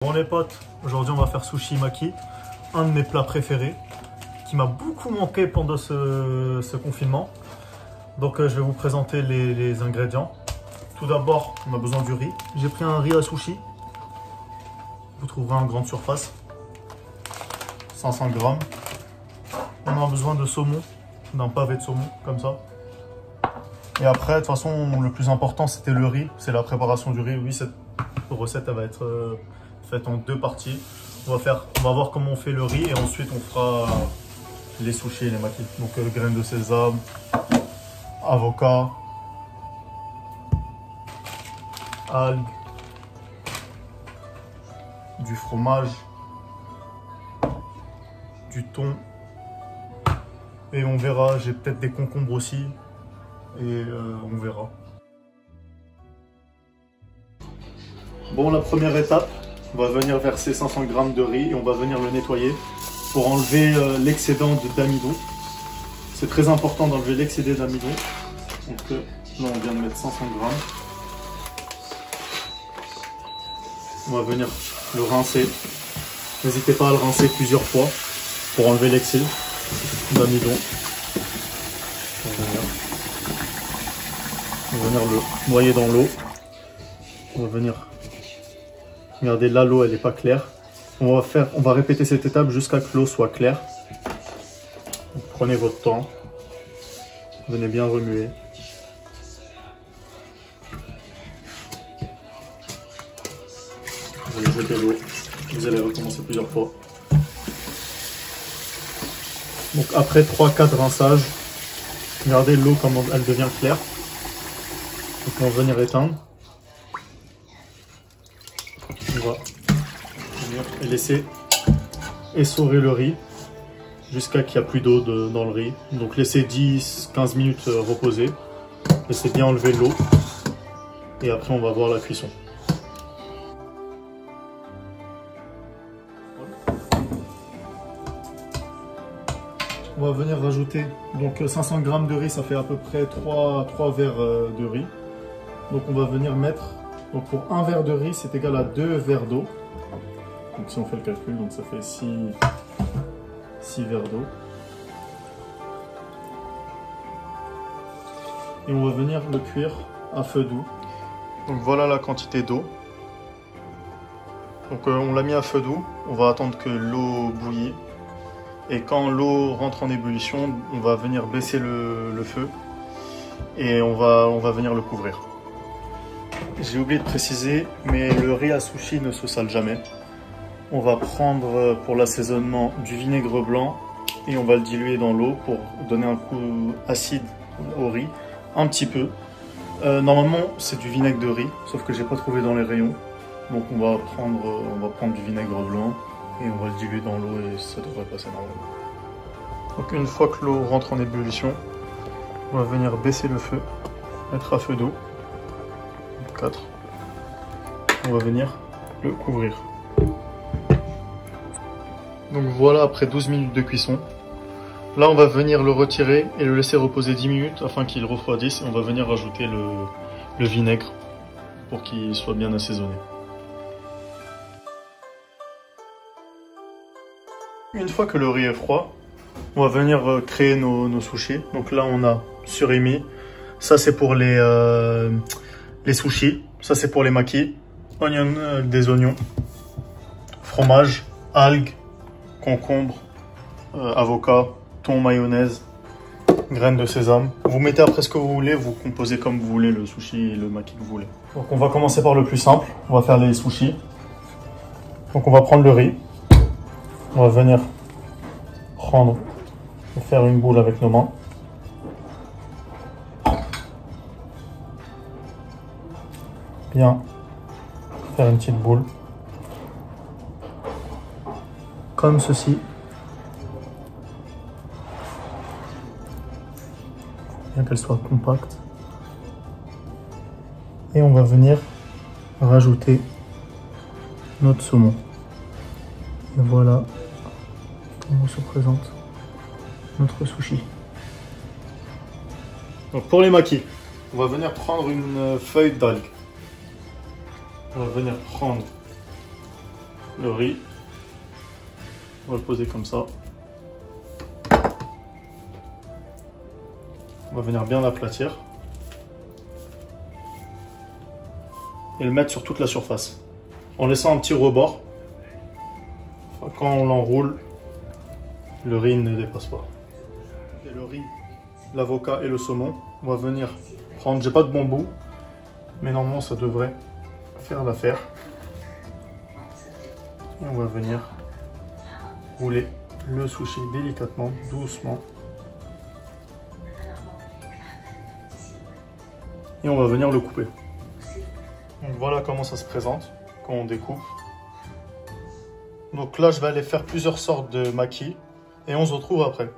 Bon les potes, aujourd'hui on va faire sushi maki, un de mes plats préférés, qui m'a beaucoup manqué pendant ce confinement. Donc je vais vous présenter les ingrédients. Tout d'abord, on a besoin du riz. J'ai pris un riz à sushi, vous trouverez en grande surface, 500 grammes. On a besoin de saumon, d'un pavé de saumon, comme ça. Et après, de toute façon, le plus important c'était le riz, c'est la préparation du riz. Oui, cette recette elle va être faite en deux parties. On va voir comment on fait le riz et ensuite on fera les sushis et les makis. Donc graines de sésame, avocat, algues, du fromage, du thon et on verra, j'ai peut-être des concombres aussi et on verra. Bon, la première étape, on va venir verser 500 g de riz et on va venir le nettoyer pour enlever l'excédent d'amidon. C'est très important d'enlever l'excédent d'amidon. Donc là, on vient de mettre 500 g. On va venir le rincer. N'hésitez pas à le rincer plusieurs fois pour enlever l'excès d'amidon. On va venir le noyer dans l'eau. On va venir... Regardez, là l'eau elle n'est pas claire. On va répéter cette étape jusqu'à que l'eau soit claire. Donc, prenez votre temps. Venez bien remuer. Vous allez jeter l'eau. Vous allez recommencer plusieurs fois. Donc après 3-4 rinçages, regardez l'eau comment elle devient claire. Donc on va venir éteindre. On va venir et laisser essorer le riz jusqu'à qu'il n'y a plus d'eau dans le riz. Donc laissez 10-15 minutes reposer. Laissez bien enlever l'eau. Et après on va voir la cuisson. On va venir rajouter donc 500 g de riz, ça fait à peu près 3 verres de riz. Donc on va venir mettre... Donc pour un verre de riz, c'est égal à 2 verres d'eau. Donc si on fait le calcul, donc ça fait 6 verres d'eau. Et on va venir le cuire à feu doux. Donc voilà la quantité d'eau. Donc on l'a mis à feu doux. On va attendre que l'eau bouillit. Et quand l'eau rentre en ébullition, on va venir baisser le feu. Et on va venir le couvrir. J'ai oublié de préciser, mais le riz à sushi ne se sale jamais. On va prendre pour l'assaisonnement du vinaigre blanc et on va le diluer dans l'eau pour donner un coup acide au riz, un petit peu. Normalement, c'est du vinaigre de riz, sauf que j'ai pas trouvé dans les rayons. Donc on va prendre du vinaigre blanc et on va le diluer dans l'eau et ça devrait passer normalement. Donc une fois que l'eau rentre en ébullition, on va venir baisser le feu, mettre à feu doux. 4. On va venir le couvrir. Donc voilà, après 12 minutes de cuisson. Là, on va venir le retirer et le laisser reposer 10 minutes afin qu'il refroidisse. Et on va venir rajouter le vinaigre pour qu'il soit bien assaisonné. Une fois que le riz est froid, on va venir créer nos sushis. Donc là, on a surimi. Ça, c'est pour les sushis, ça c'est pour les makis, des oignons, fromage, algues, concombre, avocat, thon, mayonnaise, graines de sésame. Vous mettez après ce que vous voulez, vous composez comme vous voulez le sushi et le maki que vous voulez. Donc on va commencer par le plus simple, on va faire les sushis. Donc on va prendre le riz, on va venir prendre et faire une boule avec nos mains. Bien faire une petite boule comme ceci, bien qu'elle soit compacte, et on va venir rajouter notre saumon. Et voilà comment se présente notre sushi. Donc pour les makis, on va venir prendre une feuille d'algue. On va venir prendre le riz. On va le poser comme ça. On va venir bien l'aplatir. Et le mettre sur toute la surface. En laissant un petit rebord. Quand on l'enroule, le riz ne dépasse pas. Et le riz, l'avocat et le saumon, on va venir prendre, j'ai pas de bon bout, mais normalement ça devrait faire l'affaire. Et on va venir rouler le sushi délicatement, doucement. Et on va venir le couper. Donc voilà comment ça se présente quand on découpe. Donc là je vais aller faire plusieurs sortes de maquis et on se retrouve après.